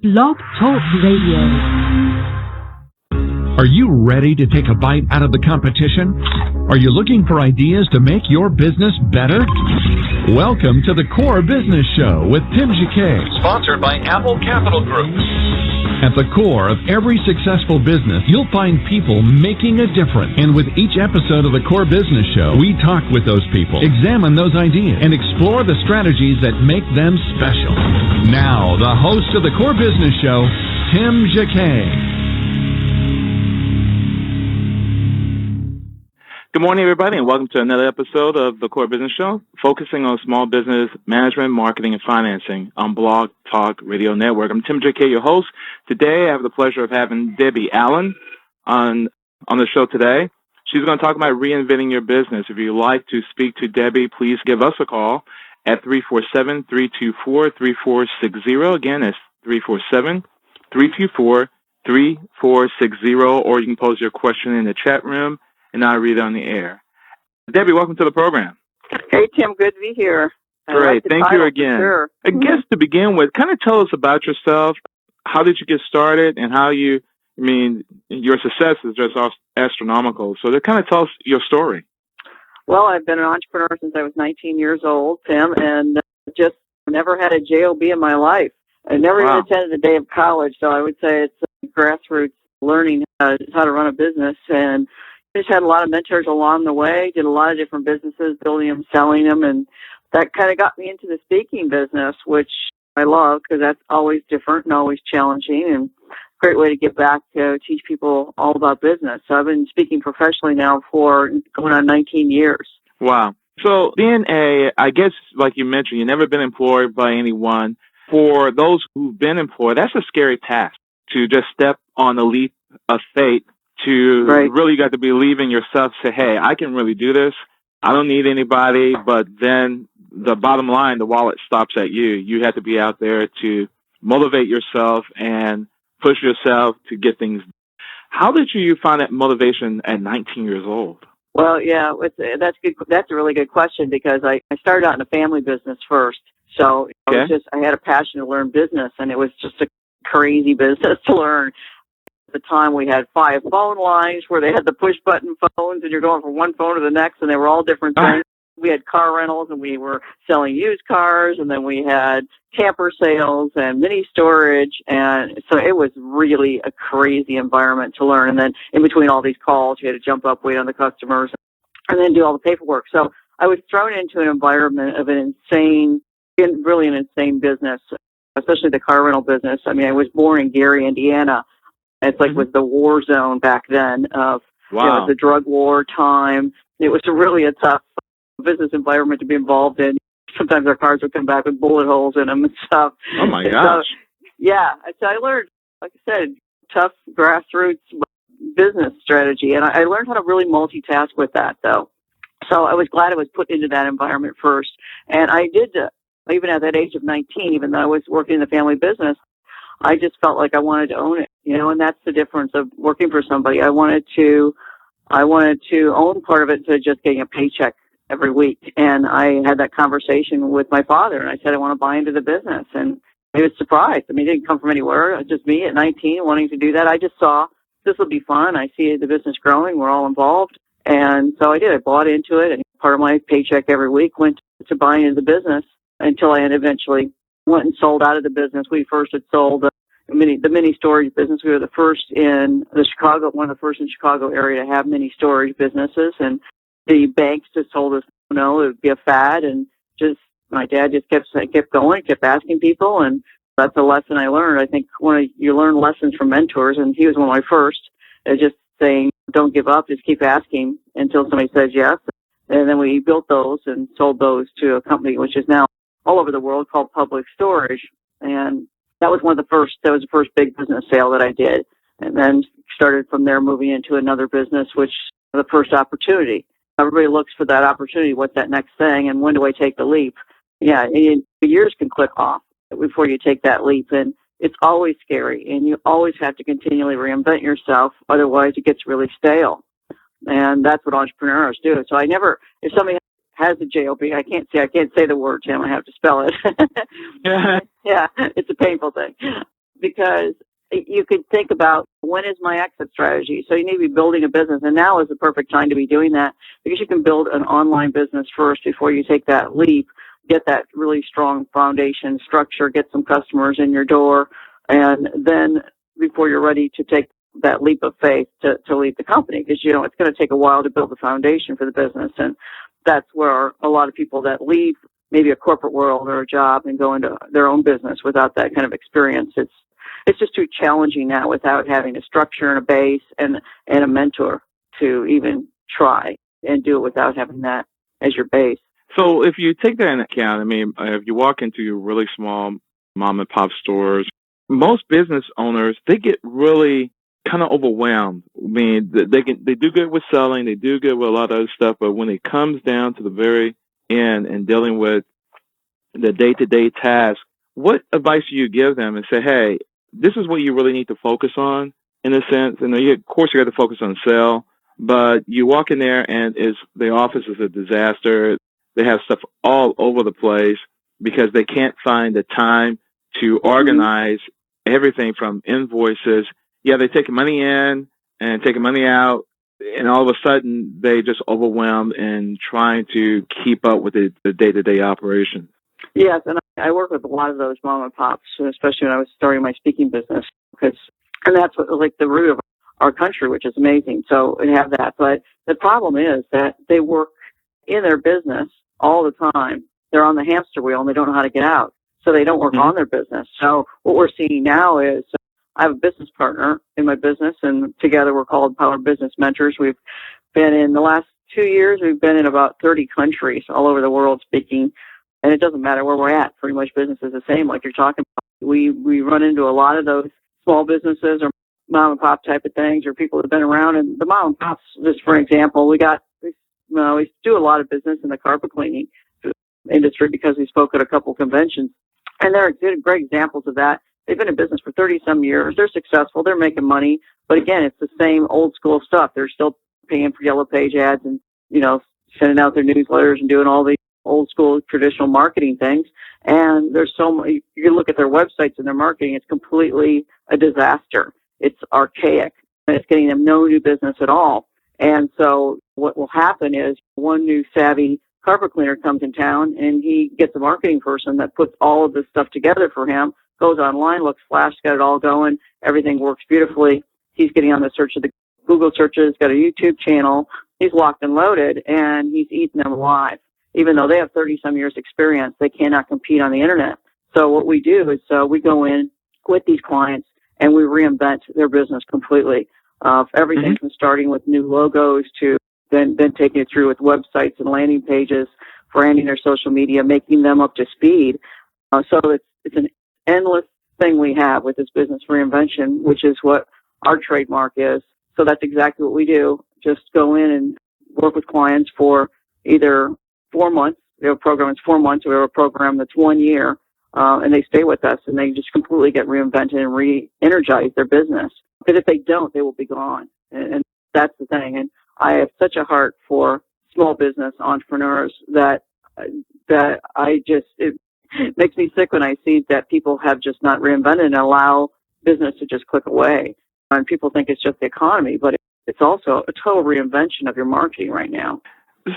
Blog Talk Radio. Are you ready to take a bite out of the competition? Are you looking for ideas to make your business better? Welcome to the Core Business Show with Tim Jacquet, sponsored by Apple Capital Group. At the core of every successful business, you'll find people making a difference. And with each episode of the Core Business Show, we talk with those people, examine those ideas, and explore the strategies that make them special. Now, the host of the Core Business Show, Tim Jacquet. Good morning, everybody, and welcome to another episode of the Core Business Show, focusing on small business management, marketing, and financing on Blog Talk Radio Network. I'm Tim Jacquet, your host. Today, I have the pleasure of having Debbie Allen on the show today. She's going to talk about reinventing your business. If you'd like to speak to Debbie, please give us a call at 347-324-3460. Again, it's 347-324-3460, or you can pose your question in the chat room, and I'll read it on the air. Debbie, welcome to the program. Hey, Tim, good to be here. Great. Thank you again. Sure. I guess to begin with, kind of tell us about yourself. How did you get started, and how your success is just astronomical. So to kind of tell us your story. Well, I've been an entrepreneur since I was 19 years old, Tim, and just never had a JOB in my life. I never even attended a day of college, so I would say it's grassroots learning how to run a business. And just had a lot of mentors along the way, did a lot of different businesses, building them, selling them, and that kind of got me into the speaking business, which I love because that's always different and always challenging, and a great way to get back to teach people all about business. So I've been speaking professionally now for going on 19 years. Wow. So being I guess, like you mentioned, you've never been employed by anyone. For those who've been employed, that's a scary task to just step on the leap of faith. Really got to believe in yourself, say, hey, I can really do this. I don't need anybody. But then the bottom line, the wallet stops at you. You have to be out there to motivate yourself and push yourself to get things done. How did you find that motivation at 19 years old? Well, yeah, that's good. That's a really good question because I started out in a family business first. So I had a passion to learn business, and it was just a crazy business to learn. At the time, we had 5 phone lines where they had the push-button phones, and you're going from one phone to the next, and they were all different things. We had car rentals, and we were selling used cars, and then we had camper sales and mini storage, and so it was really a crazy environment to learn. And then in between all these calls, you had to jump up, wait on the customers, and then do all the paperwork. So I was thrown into an environment of an insane business, especially the car rental business. I mean, I was born in Gary, Indiana. It's like was the war zone back then of the drug war time. It was really a tough business environment to be involved in. Sometimes our cars would come back with bullet holes in them and stuff. Oh, my gosh. So I learned, like I said, tough grassroots business strategy. And I learned how to really multitask with that, though. So I was glad I was put into that environment first. And I did, even at that age of 19, even though I was working in the family business, I just felt like I wanted to own it, and that's the difference of working for somebody. I wanted to own part of it instead of just getting a paycheck every week. And I had that conversation with my father, and I said, I want to buy into the business. And he was surprised. I mean, it didn't come from anywhere. It was just me at 19 wanting to do that. I just saw this will be fun. I see the business growing. We're all involved. And so I did. I bought into it, and part of my paycheck every week went to buying into the business until I had eventually went and sold out of the business. We first had sold the mini storage business. We were the first in one of the first in Chicago area to have mini storage businesses, and the banks just told us, it would be a fad, and just my dad just kept going, kept asking people, and that's a lesson I learned. I think you learn lessons from mentors, and he was one of my first. Just saying, don't give up, just keep asking until somebody says yes, and then we built those and sold those to a company which is now all over the world called Public Storage. And that was the first big business sale that I did. And then started from there moving into another business, which the first opportunity. Everybody looks for that opportunity. What's that next thing? And when do I take the leap? Yeah, and years can click off before you take that leap. And it's always scary. And you always have to continually reinvent yourself. Otherwise, it gets really stale. And that's what entrepreneurs do. So if somebody has a JOB. I can't say the word, Tim. I have to spell it. Yeah, it's a painful thing. because you could think about, when is my exit strategy? So you need to be building a business, and now is the perfect time to be doing that, because you can build an online business first before you take that leap, get that really strong foundation structure, get some customers in your door, and then before you're ready to take that leap of faith to leave the company, because, it's going to take a while to build the foundation for the business. And that's where a lot of people that leave maybe a corporate world or a job and go into their own business without that kind of experience, it's just too challenging now without having a structure and a base and a mentor to even try and do it without having that as your base. So if you take that into account, if you walk into really small mom and pop stores, most business owners, they get really kind of overwhelmed. They do good with selling, they do good with a lot of other stuff, but when it comes down to the very end and dealing with the day-to-day task, what advice do you give them and say, hey, this is what you really need to focus on, in a sense? And of course, you got to focus on sale, but you walk in there and the office is a disaster. They have stuff all over the place because they can't find the time to organize everything from invoices. Yeah, they take money in and take money out, and all of a sudden they just overwhelmed in trying to keep up with the day-to-day operations. Yes, and I work with a lot of those mom and pops, especially when I was starting my speaking business, and that's what, like, the root of our country, which is amazing. So we have that, but the problem is that they work in their business all the time. They're on the hamster wheel and they don't know how to get out, so they don't work on their business. So what we're seeing now is, I have a business partner in my business, and together we're called Power Business Mentors. We've been in the last 2 years, we've been in about 30 countries all over the world speaking. And it doesn't matter where we're at. Pretty much business is the same, like you're talking about. We run into a lot of those small businesses or mom and pop type of things, or people that have been around. And the mom and pops, just for example, we do a lot of business in the carpet cleaning industry because we spoke at a couple conventions. And they're great examples of that. They've been in business for 30-some years. They're successful. They're making money. But again, it's the same old school stuff. They're still paying for yellow page ads and, sending out their newsletters and doing all the old school traditional marketing things. And there's so many, you look at their websites and their marketing, it's completely a disaster. It's archaic, and it's getting them no new business at all. And so what will happen is, one new savvy carpet cleaner comes in town and he gets a marketing person that puts all of this stuff together for him, goes online, looks flash, got it all going, everything works beautifully. He's getting on the search of the Google searches, got a YouTube channel, he's locked and loaded, and he's eating them alive. Even though they have 30-some years experience, they cannot compete on the internet. So what we do is we go in with these clients and we reinvent their business completely. Everything from starting with new logos to then taking it through with websites and landing pages, branding their social media, making them up to speed. So it's an endless thing we have with this business reinvention, which is what our trademark is. So that's exactly what we do. Just go in and work with clients for either 4 months. We have a program that's 4 months. We have a program that's 1 year, and they stay with us, and they just completely get reinvented and re-energize their business. Because if they don't, they will be gone, and that's the thing. And I have such a heart for small business entrepreneurs that it makes me sick when I see that people have just not reinvented and allow business to just click away. And people think it's just the economy, but it's also a total reinvention of your marketing right now.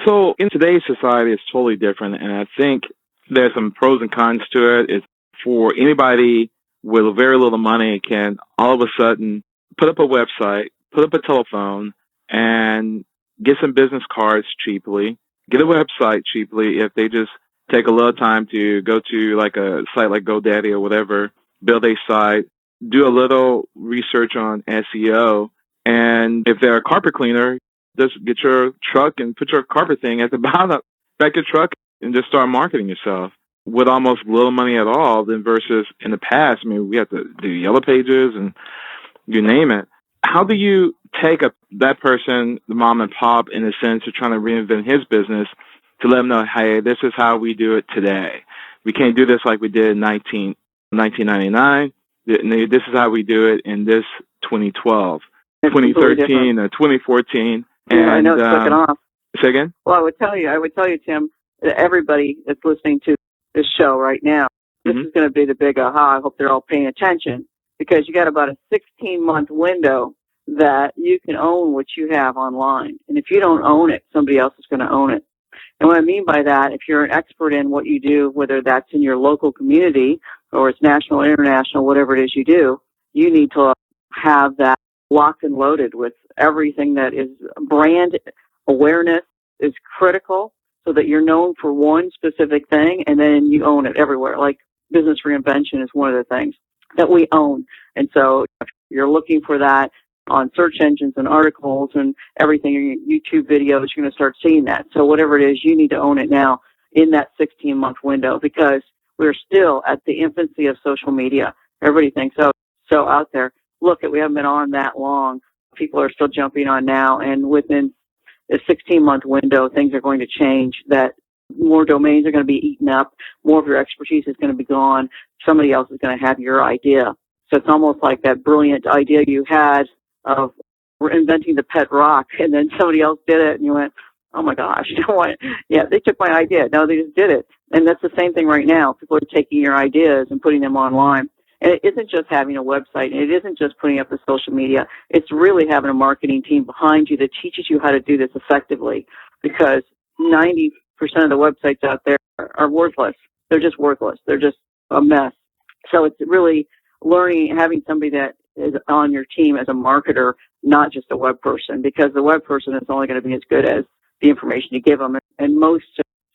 So in today's society, it's totally different, and I think there's some pros and cons to it. It's for anybody with very little money can all of a sudden put up a website, put up a telephone, and get some business cards cheaply, get a website cheaply if they just take a little time to go to like a site like GoDaddy or whatever, build a site, do a little research on SEO, and if they're a carpet cleaner, just get your truck and put your carpet thing at the bottom, back your truck, and just start marketing yourself with almost little money at all. Than versus in the past, we have to do yellow pages and you name it. How do you take that person, the mom and pop, in a sense, of trying to reinvent his business to let them know, hey, this is how we do it today. We can't do this like we did in 1999. This is how we do it in this 2012, 2013, 2014. And I know it's taken off. Say again? Well, I would tell you, Tim, that everybody that's listening to this show right now, this is going to be the big aha. I hope they're all paying attention, because you got about a 16-month window that you can own what you have online. And if you don't own it, somebody else is going to own it. And what I mean by that, if you're an expert in what you do, whether that's in your local community or it's national, international, whatever it is you do, you need to have that locked and loaded with everything that is brand awareness is critical so that you're known for one specific thing and then you own it everywhere. Like business reinvention is one of the things that we own. And so if you're looking for that on search engines and articles and everything, YouTube videos, you're going to start seeing that. So whatever it is, you need to own it now in that 16-month window because we're still at the infancy of social media. Everybody thinks, oh, so out there. Look, we haven't been on that long. People are still jumping on now. And within a 16-month window, things are going to change, that more domains are going to be eaten up. More of your expertise is going to be gone. Somebody else is going to have your idea. So it's almost like that brilliant idea you had of inventing the pet rock, and then somebody else did it, and you went, oh my gosh, you know what? Yeah, they took my idea. No, they just did it. And that's the same thing right now. People are taking your ideas and putting them online. And it isn't just having a website, and it isn't just putting up the social media. It's really having a marketing team behind you that teaches you how to do this effectively, because 90% of the websites out there are worthless. They're just worthless. They're just a mess. So it's really learning, having somebody that is on your team as a marketer, not just a web person, because the web person is only going to be as good as the information you give them. And most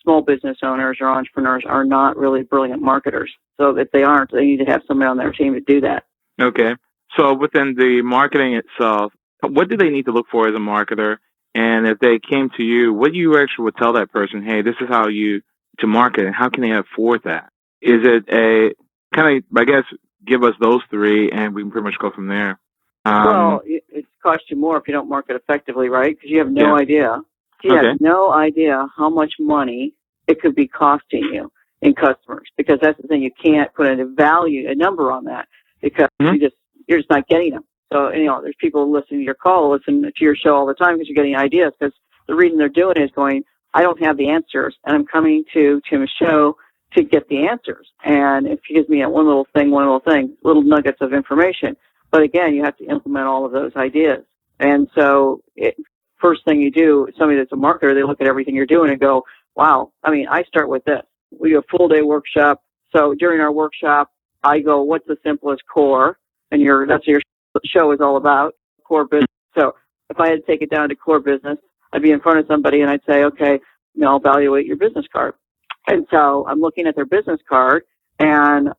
small business owners or entrepreneurs are not really brilliant marketers. So if they aren't, they need to have somebody on their team to do that. Okay. So within the marketing itself, what do they need to look for as a marketer? And if they came to you, what do you actually would tell that person, hey, this is how you to market, and how can they afford that? Is it a kind of, I guess, give us those three, and we can pretty much go from there. Well, it costs you more if you don't market effectively, right? Because you have no idea. You have no idea how much money it could be costing you in customers, because that's the thing. You can't put a number on that, because you're just not getting them. So, there's people listening to your call, listen to your show all the time because you're getting ideas, because the reason they're doing it is going, I don't have the answers, and I'm coming to Tim's show to get the answers. And if he gives me one little thing, little nuggets of information. But again, you have to implement all of those ideas. And so first thing you do, somebody that's a marketer, they look at everything you're doing and go, wow, I start with this. We do a full day workshop. So during our workshop, I go, what's the simplest core? And that's what your show is all about, core business. So if I had to take it down to core business, I'd be in front of somebody and I'd say, okay, I'll evaluate your business card. And so I'm looking at their business card, and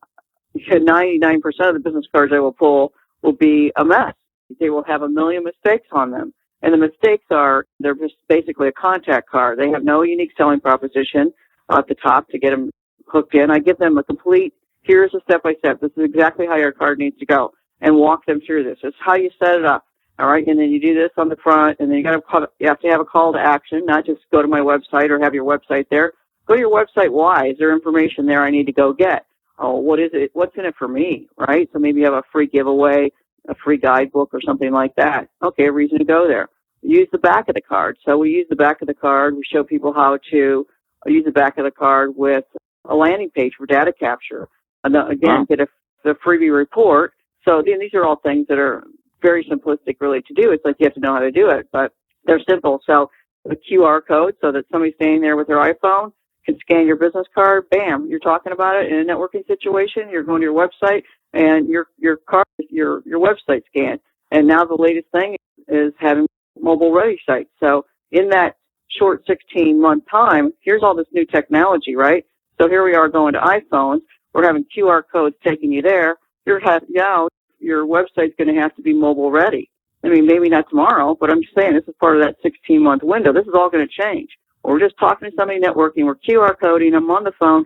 99% of the business cards I will pull will be a mess. They will have a million mistakes on them. And the mistakes they're just basically a contact card. They have no unique selling proposition at the top to get them hooked in. I give them a complete, here's a step-by-step. This is exactly how your card needs to go, and walk them through this. It's how you set it up. All right. And then you do this on the front, and then you have to have a call to action, not just go to my website or have your website there. Go to your website. Why? Is there information there I need to go get? Oh, what is it? What's in it for me? Right? So maybe you have a free giveaway, a free guidebook or something like that. Okay, a reason to go there. Use the back of the card. So we use the back of the card. We show people how to use the back of the card with a landing page for data capture. And again, get a freebie report. So these are all things that are very simplistic really to do. It's like you have to know how to do it, but they're simple. So the QR code, so that somebody standing there with their iPhone can scan your business card. Bam, you're talking about it in a networking situation. You're going to your website, and your card, your website scanned. And now the latest thing is having mobile ready sites. So in that short 16-month time, here's all this new technology, right? So here we are going to iPhones. We're having QR codes taking you there. Your website's going to have to be mobile ready. Maybe not tomorrow, but I'm just saying this is part of that 16-month window. This is all going to change. We're just talking to somebody networking. We're QR coding them on the phone.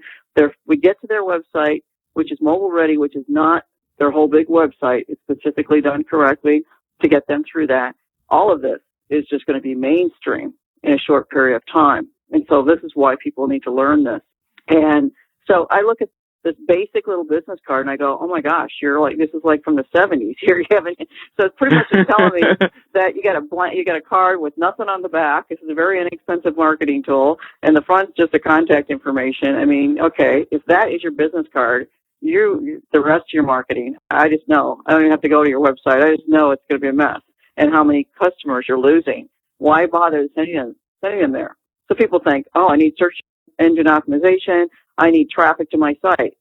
We get to their website, which is mobile ready, which is not their whole big website. It's specifically done correctly to get them through that. All of this is just going to be mainstream in a short period of time. And so this is why people need to learn this. And so I look at this basic little business card and I go, oh my gosh, this is like from the 70s. Here you have it. So it's pretty much just telling me that you got a card with nothing on the back. This is a very inexpensive marketing tool, and the front's just a contact information. Okay, if that is your business card, the rest of your marketing, I just know. I don't even have to go to your website. I just know it's going to be a mess. And how many customers you're losing. Why bother sending them there? So people think, oh, I need search engine optimization. I need traffic to my site.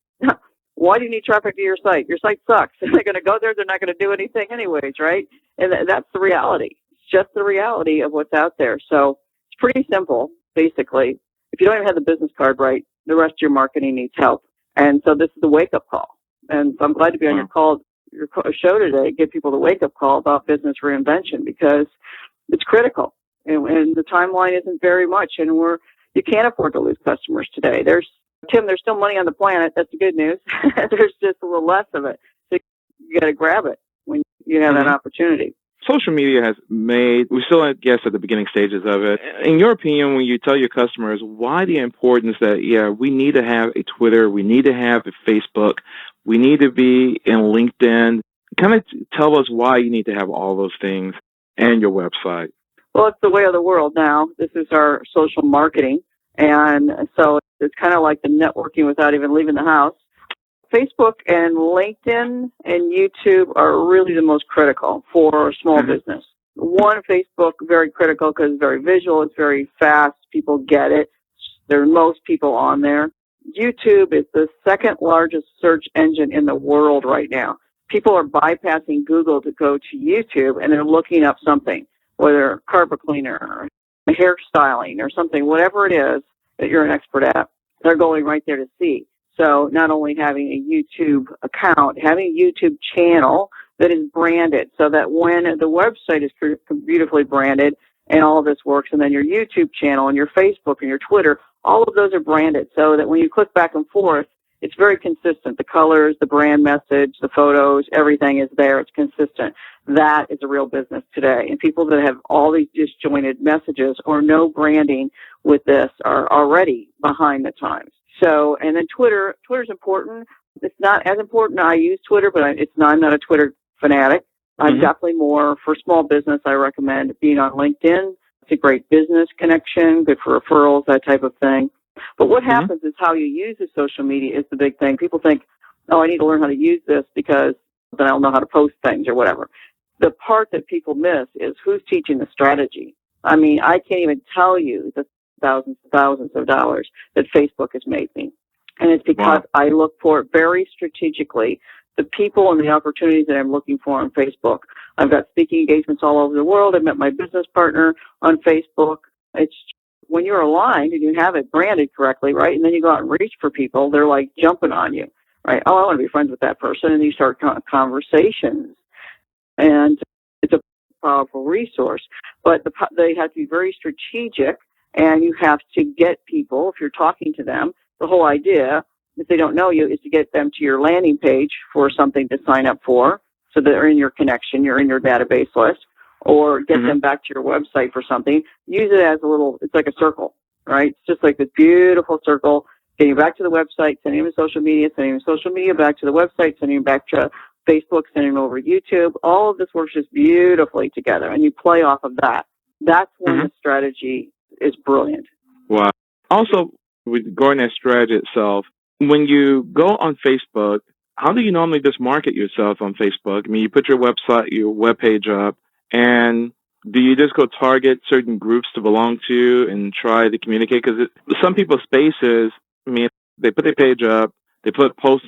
Why do you need traffic to your site? Your site sucks. They're going to go there. They're not going to do anything anyways, right? And that's the reality. It's just the reality of what's out there. So it's pretty simple, basically. If you don't even have the business card right, the rest of your marketing needs help. And so this is the wake-up call. And so I'm glad to be on your show today, give people the wake-up call about business reinvention, because it's critical. And the timeline isn't very much. And you can't afford to lose customers today. There's still money on the planet. That's the good news. There's just a little less of it. So you got to grab it when you have that opportunity. Social media has we're still, I guess, at the beginning stages of it. In your opinion, when you tell your customers, why the importance that, we need to have a Twitter, we need to have a Facebook, we need to be in LinkedIn? Kind of tell us why you need to have all those things and your website. Well, it's the way of the world now. This is our social marketing. And so it's kind of like the networking without even leaving the house. Facebook and LinkedIn and YouTube are really the most critical for a small business. One, Facebook, very critical because it's very visual, it's very fast, people get it. There are most people on there. YouTube is the second largest search engine in the world right now. People are bypassing Google to go to YouTube, and they're looking up something, whether carpet cleaner or hairstyling or something, whatever it is that you're an expert at, they're going right there to see. So not only having a YouTube account, having a YouTube channel that is branded so that when the website is beautifully branded and all of this works, and then your YouTube channel and your Facebook and your Twitter, all of those are branded so that when you click back and forth, it's very consistent. The colors, the brand message, the photos, everything is there. It's consistent. That is a real business today. And people that have all these disjointed messages or no branding with this are already behind the times. So, and then Twitter's important. It's not as important. I use Twitter, but I'm not a Twitter fanatic. I'm definitely more for small business. I recommend being on LinkedIn. It's a great business connection, good for referrals, that type of thing. But what happens is how you use the social media is the big thing. People think, oh, I need to learn how to use this because then I'll know how to post things or whatever. The part that people miss is who's teaching the strategy. I mean, I can't even tell you the thousands of dollars that Facebook has made me. And it's because I look for it very strategically, the people and the opportunities that I'm looking for on Facebook. I've got speaking engagements all over the world. I met my business partner on Facebook. It's when you're aligned and you have it branded correctly, right? And then you go out and reach for people, they're like jumping on you, right? Oh, I want to be friends with that person. And you start conversations. And it's a powerful resource. But they have to be very strategic, and you have to get people, if you're talking to them, the whole idea, if they don't know you, is to get them to your landing page for something to sign up for, so they're in your connection, you're in your database list, or get them back to your website for something. Use it as it's like a circle, right? It's just like this beautiful circle, getting back to the website, sending them social media, sending them social media back to the website, sending them back to Facebook, sending them over to YouTube. All of this works just beautifully together, and you play off of that. That's when the strategy is brilliant. Wow. Also, regarding that strategy itself, when you go on Facebook, how do you normally just market yourself on Facebook? I mean, you put your website, your webpage up, and do you just go target certain groups to belong to and try to communicate? Because some people's spaces, I mean, they put their page up, they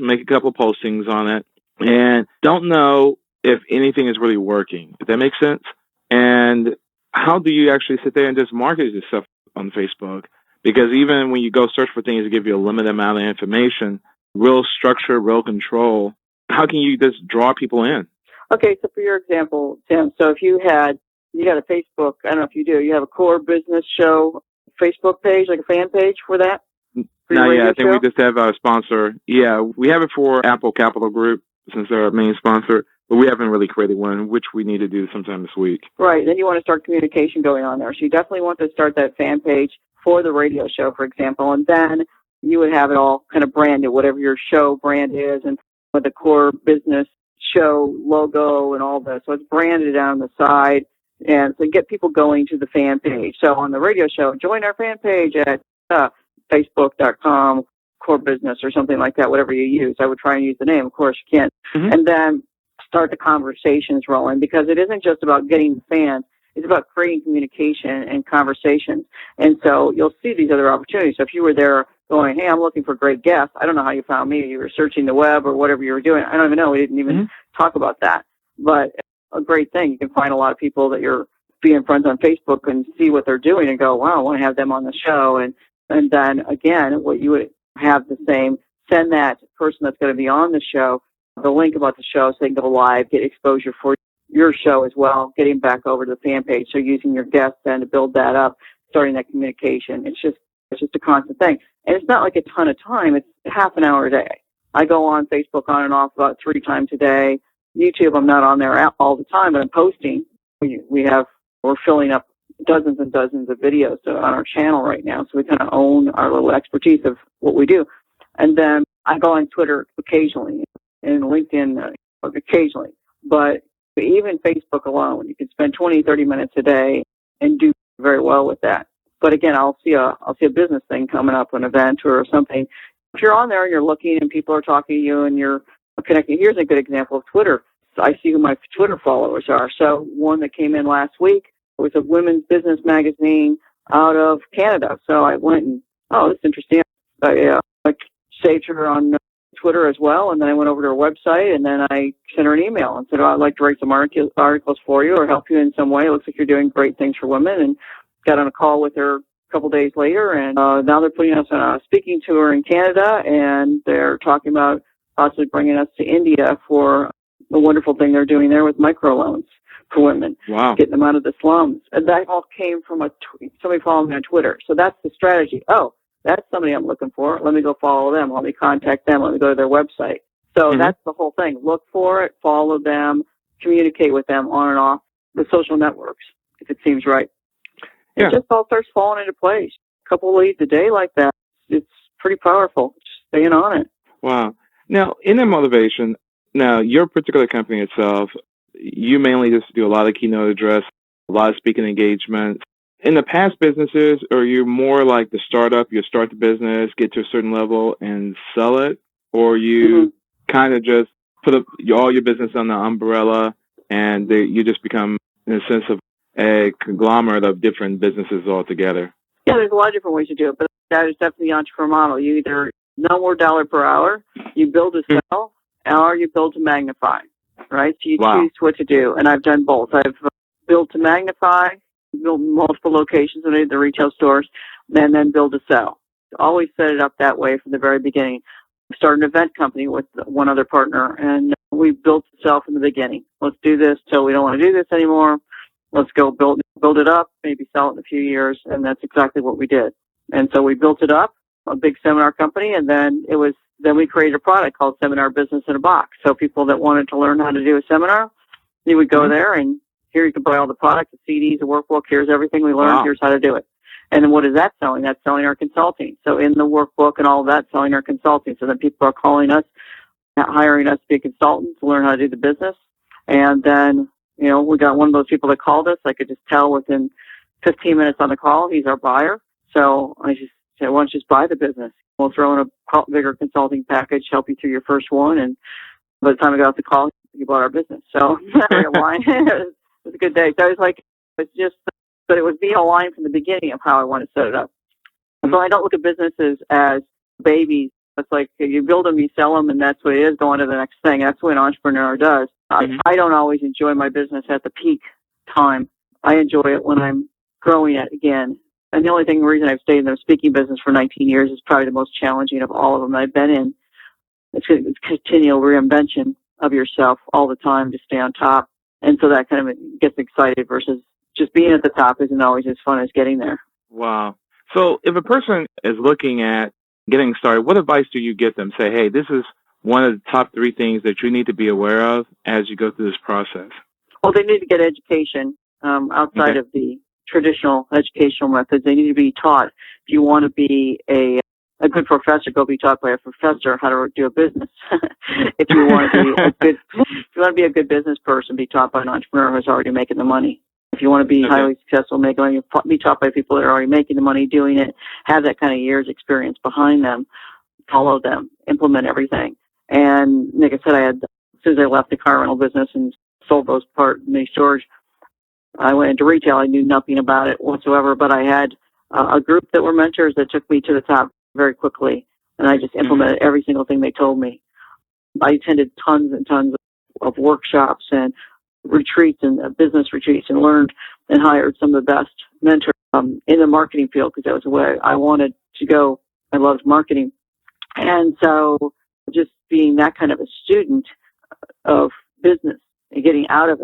make a couple postings on it, and don't know if anything is really working. Does that make sense? And how do you actually sit there and just market yourself on Facebook? Because even when you go search for things to give you a limited amount of information, real structure, real control, how can you just draw people in? Okay, so for your example, Tim, so if you got a Facebook, I don't know if you do, you have a core business show Facebook page, like a fan page for that? No, yeah, I think we just have a sponsor. Yeah, we have it for Apple Capital Group since they're our main sponsor, but we haven't really created one, which we need to do sometime this week. Right, then you want to start communication going on there. So you definitely want to start that fan page for the radio show, for example, and then you would have it all kind of branded, whatever your show brand is, and with the core business show logo and all this. So it's branded on the side, and so get people going to the fan page. So on the radio show, join our fan page at Facebook.com core business or something like that, whatever you use. I would try and use the name. Of course, you can't. Mm-hmm. And then start the conversations rolling, because it isn't just about getting the fans. It's about creating communication and conversations. And so you'll see these other opportunities. So if you were there going, hey, I'm looking for great guests, I don't know how you found me. You were searching the web or whatever you were doing. I don't even know. We didn't even talk about that. But a great thing. You can find a lot of people that you're being friends on Facebook and see what they're doing and go, wow, I want to have them on the show. And then again, what you would have the same, send that person that's going to be on the show the link about the show so they can go live, get exposure for your show as well, getting back over to the fan page. So using your guests then to build that up, starting that communication. It's just a constant thing. And it's not like a ton of time. It's half an hour a day. I go on Facebook on and off about 3 times a day. YouTube, I'm not on there all the time, but I'm posting. We're filling up dozens and dozens of videos on our channel right now. So we kind of own our little expertise of what we do. And then I go on Twitter occasionally and LinkedIn occasionally. But even Facebook alone, you can spend 20, 30 minutes a day and do very well with that. But again, I'll see a business thing coming up, an event or something. If you're on there and you're looking and people are talking to you and you're connecting, here's a good example of Twitter. I see who my Twitter followers are. So one that came in last week was a women's business magazine out of Canada. So I went and, this is interesting. I saved her on Twitter as well, and then I went over to her website, and then I sent her an email and said, I'd like to write some articles for you or help you in some way. It looks like you're doing great things for women, and got on a call with her a couple days later, and now they're putting us on a speaking tour in Canada, and they're talking about possibly bringing us to India for the wonderful thing they're doing there with microloans for women, getting them out of the slums. And that all came from somebody following me on Twitter. So that's the strategy. Oh, that's somebody I'm looking for. Let me go follow them. Let me contact them. Let me go to their website. So that's the whole thing. Look for it, follow them, communicate with them on and off the social networks, if it seems right. Yeah. It just all starts falling into place. A couple of leads a day like that, it's pretty powerful. Just staying on it. Wow. Now, in the motivation, your particular company itself, you mainly just do a lot of keynote address, a lot of speaking engagements. In the past businesses, are you more like the startup? You start the business, get to a certain level, and sell it, or you kind of just put all your business on the umbrella, and you just become, in a sense, of a conglomerate of different businesses altogether? Yeah, there's a lot of different ways to do it, but that is definitely the entrepreneur model. You either no more dollar per hour, you build to sell, or you build to magnify, right? So you choose what to do, and I've done both. I've built to magnify, build multiple locations in the retail stores, and then build to sell. Always set it up that way from the very beginning. Started an event company with one other partner, and we built to sell from the beginning. Let's do this till we don't want to do this anymore. Let's go build it up, maybe sell it in a few years, and that's exactly what we did. And so we built it up, a big seminar company, and then we created a product called Seminar Business in a Box. So people that wanted to learn how to do a seminar, you would go there, and here you can buy all the products, the CDs, the workbook. Here's everything we learned. Here's how to do it. And then what is that selling? That's selling our consulting. So in the workbook and all of that, selling our consulting. So then people are calling us, hiring us to be a consultant to learn how to do the business. And then, we got one of those people that called us. I could just tell within 15 minutes on the call, he's our buyer. So I just said, why don't you just buy the business? We'll throw in a bigger consulting package, help you through your first one. And by the time I got off the call, he bought our business. So very aligned. It was a good day. So I was like, but it was being aligned from the beginning of how I want to set it up. So I don't look at businesses as babies. It's like you build them, you sell them, and that's what it is, going to the next thing. That's what an entrepreneur does. I don't always enjoy my business at the peak time. I enjoy it when I'm growing it again. And the only reason I've stayed in the speaking business for 19 years is probably the most challenging of all of them I've been in. It's continual reinvention of yourself all the time to stay on top. And so that kind of gets excited versus just being at the top isn't always as fun as getting there. Wow. So if a person is looking at getting started, what advice do you give them? Say, hey, this is one of the top 3 things that you need to be aware of as you go through this process. Well, they need to get education outside of the traditional educational methods. They need to be taught. If you want to be a good professor, go be taught by a professor how to do a business. If you want to be a good business person, be taught by an entrepreneur who's already making the money. If you want to be highly successful, be taught by people that are already making the money doing it, have that kind of years experience behind them. follow them, implement everything. And like I said, as soon as I left the car rental business and sold those mini storage, I went into retail. I knew nothing about it whatsoever, but I had a group that were mentors that took me to the top very quickly, and I just implemented every single thing they told me. I attended tons and tons of workshops and retreats and business retreats, and learned and hired some of the best mentors in the marketing field, because that was the way I wanted to go. I loved marketing. And so just being that kind of a student of business and getting out of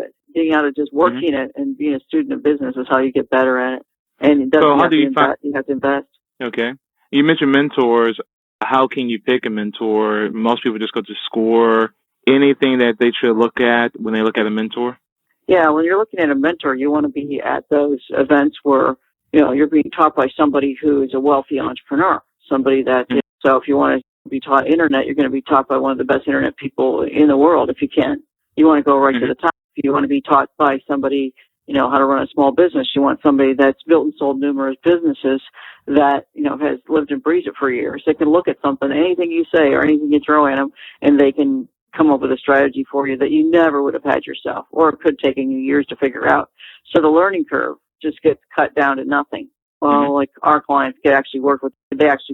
just working it and being a student of business is how you get better at it. And it does, so how do you find? You have to invest. Okay, you mentioned mentors. How can you pick a mentor? Most people just go to score. Anything that they should look at when they look at a mentor? Yeah, when you're looking at a mentor, you want to be at those events where you're being taught by somebody who is a wealthy entrepreneur, somebody that. So if you want to be taught internet, you're going to be taught by one of the best internet people in the world if you can. You want to go right to the top. If you want to be taught by somebody, how to run a small business, you want somebody that's built and sold numerous businesses that, has lived and breathed it for years. They can look at something, anything you say or anything you throw at them, and they can come up with a strategy for you that you never would have had yourself, or it could take you years to figure out. So the learning curve just gets cut down to nothing. Well, like our clients they actually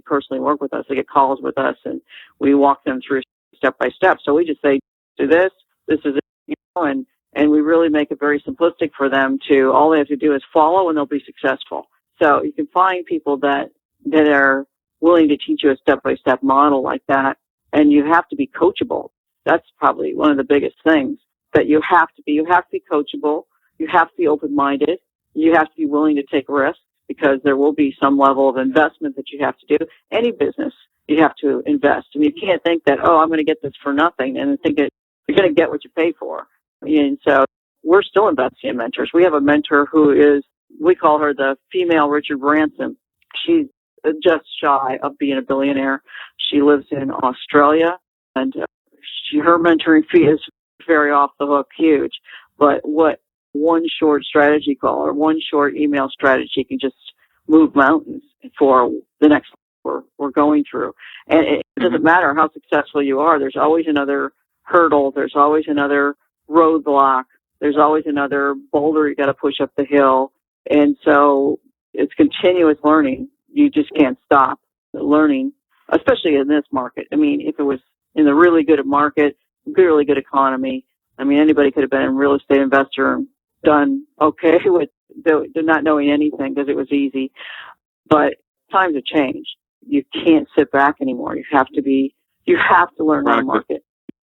personally work with us. They get calls with us, and we walk them through step by step. So we just say, do this is it, and we really make it very simplistic for them to, all they have to do is follow and they'll be successful. So you can find people that are willing to teach you a step by step model like that. And you have to be coachable. That's probably one of the biggest things that you have to be. You have to be coachable. You have to be open-minded. You have to be willing to take risks, because there will be some level of investment that you have to do. Any business, you have to invest. I mean, you can't think that, I'm going to get this for nothing, and think that you're going to get what you pay for. And so we're still investing in mentors. We have a mentor who we call her the female Richard Branson. She's just shy of being a billionaire. She lives in Australia, and her mentoring fee is very off the hook, huge. But what one short strategy call or one short email strategy can just move mountains for the next we're going through. And it doesn't matter how successful you are. There's always another hurdle. There's always another roadblock. There's always another boulder you got to push up the hill. And so it's continuous learning. You just can't stop learning, especially in this market. I mean, if it was in the really good market, really good economy, I mean, anybody could have been a real estate investor and done okay with not knowing anything because it was easy. But times have changed. You can't sit back anymore. You have to learn how to market.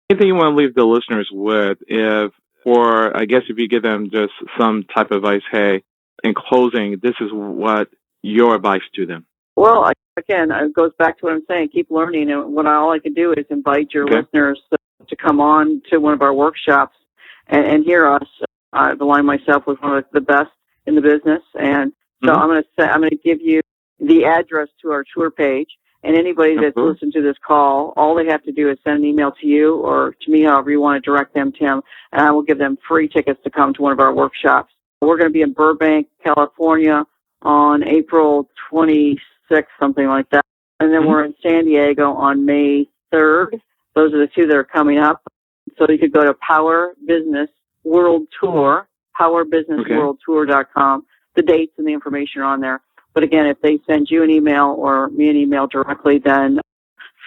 Anything you want to leave the listeners with, if you give them just some type of advice, hey, in closing, this is what your advice to them. Well, again, it goes back to what I'm saying. Keep learning. And all I can do is invite your listeners to come on to one of our workshops and hear us. I've aligned myself with one of the best in the business. And so I'm going to give you the address to our tour page. And anybody that's listened to this call, all they have to do is send an email to you or to me, however you want to direct them, Tim, and I will give them free tickets to come to one of our workshops. We're going to be in Burbank, California on April 26th, something like that. And then we're in San Diego on May 3rd. Those are the two that are coming up. So you could go to Power Business World Tour, powerbusinessworldtour.com. The dates and the information are on there. But again, if they send you an email or me an email directly, then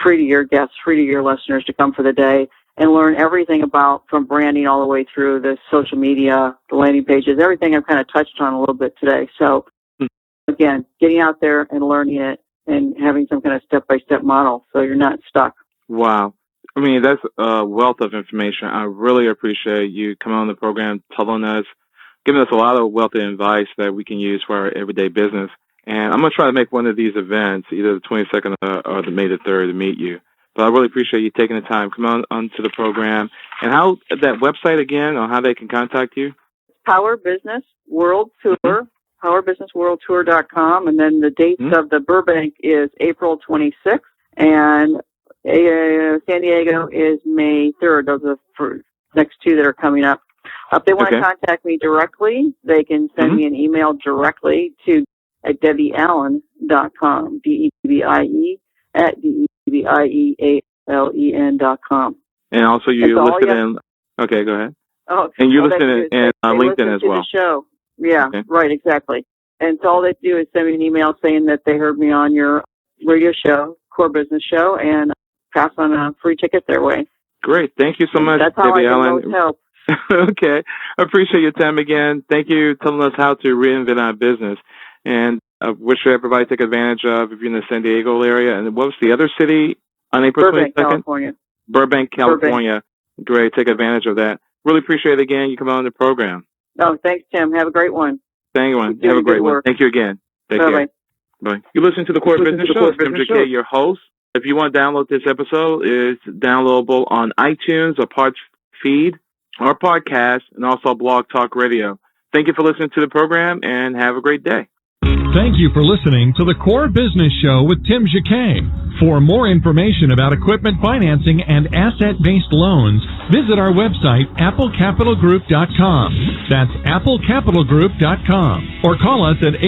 free to your guests, free to your listeners to come for the day and learn everything from branding all the way through the social media, the landing pages, everything I've kind of touched on a little bit today. So again, getting out there and learning it and having some kind of step-by-step model so you're not stuck. Wow. I mean, that's a wealth of information. I really appreciate you coming on the program, telling us, giving us a lot of wealth of advice that we can use for our everyday business. And I'm going to try to make one of these events, either the 22nd or the May the 3rd, to meet you. But I really appreciate you taking the time. Come on to the program. And how that website again, or how they can contact you? Power Business World Tour, powerbusinessworldtour.com. And then the dates of the Burbank is April 26th. And San Diego is May 3rd. Those are the next two that are coming up. If they want to contact me directly, they can send me an email directly to at DebbieAllen.com, DEBBIE at VIEALEN.com. And also you listed in, okay, go ahead. Oh, and you listed in LinkedIn as well. The show. Yeah, okay. Right, exactly. And so all they do is send me an email saying that they heard me on your radio show, Core Business Show, and pass on a free ticket their way. Great. Thank you so much, That's how Debbie I Allen. can most help. Okay. I appreciate your time again. Thank you for telling us how to reinvent our business. And I wish everybody take advantage of if you're in the San Diego area. And what was the other city on April 22nd? California. Burbank, California. Great. Take advantage of that. Really appreciate it again. You come on the program. Oh, thanks, Tim. Have a great one. Thank you. Have a great one. Thank you again. Take care. Bye. You listen to the Core Business Show. Tim J.K., your host. If you want to download this episode, it's downloadable on iTunes or Parts Feed or podcast, and also Blog Talk Radio. Thank you for listening to the program, and have a great day. Thank you for listening to the Core Business Show with Tim J.K. For more information about equipment financing and asset-based loans, visit our website, applecapitalgroup.com. That's applecapitalgroup.com. Or call us at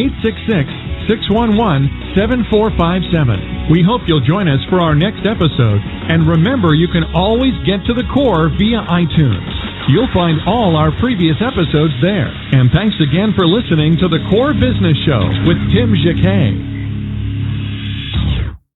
866-611-7457. We hope you'll join us for our next episode. And remember, you can always get to the core via iTunes. You'll find all our previous episodes there. And thanks again for listening to the Core Business Show with Tim J.K.